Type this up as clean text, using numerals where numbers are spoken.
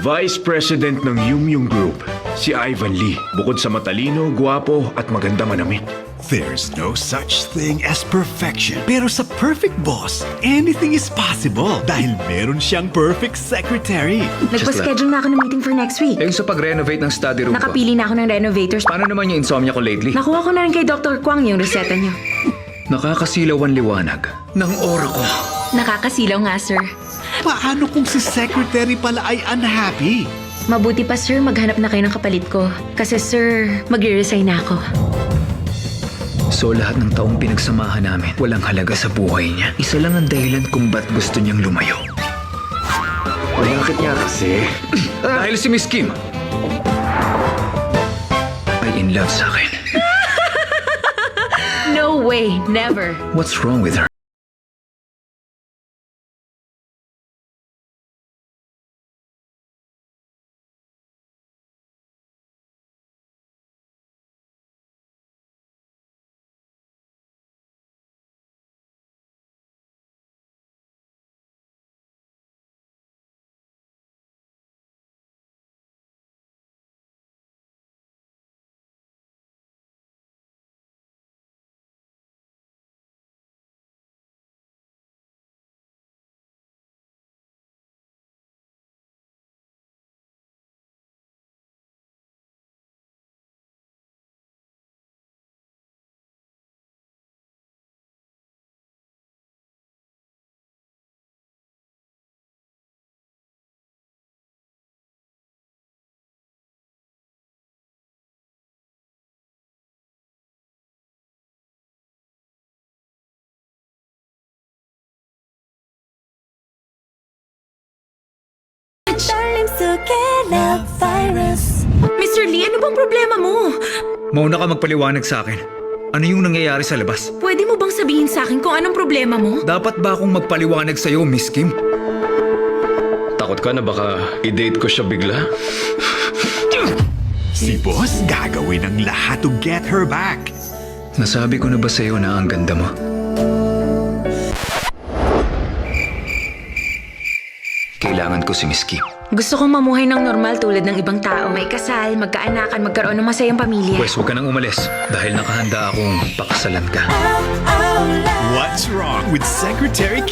Vice President ng Yum Group, si Ivan Lee. Bukod sa matalino, gwapo at maganda manamit. There's no such thing as perfection. Pero sa Perfect Boss, anything is possible dahil meron siyang perfect secretary. Nagpa-schedule na ako ng meeting for next week. Yung sa pag-renovate ng study room ko. Nakapili na ako ng renovators. Paano naman yung insomnia ko lately? Nakuha ko na rin kay Dr. Kwang yung reseta niyo. Nakakasilaw ang liwanag ng aura ko. Nakakasilaw nga, sir. Paano kung si secretary pala ay unhappy? Mabuti pa, sir, maghanap na kayo ng kapalit ko. Kasi, sir, magre-resign na ako. So lahat ng taong pinagsamahan namin, walang halaga sa buhay niya. Isa lang ang dahilan kung ba't gusto niyang lumayo. Bakit nga kasi? Dahil si Miss Kim ay in love sa akin. No way, never. What's wrong with her? Darling, Sukela virus. Mr. Lee, ano bang problema mo? Mauna ka magpaliwanag sa akin. Ano yung nangyayari sa labas? Pwede mo bang sabihin sa akin kung anong problema mo? Dapat ba akong magpaliwanag sa'yo, Miss Kim? Takot ka na baka i-date ko siya bigla? Si boss gagawin ang lahat to get her back. Nasabi ko na ba sa'yo na ang ganda mo? Kailangan ko si Miss Kim. Gusto kong mamuhay ng normal tulad ng ibang tao. May kasal, magkaanakan, magkaroon ng masayang pamilya. Pwes, huwag ka nang umalis dahil nakahanda akong pakasalan ka. Oh, oh, love. What's wrong with Secretary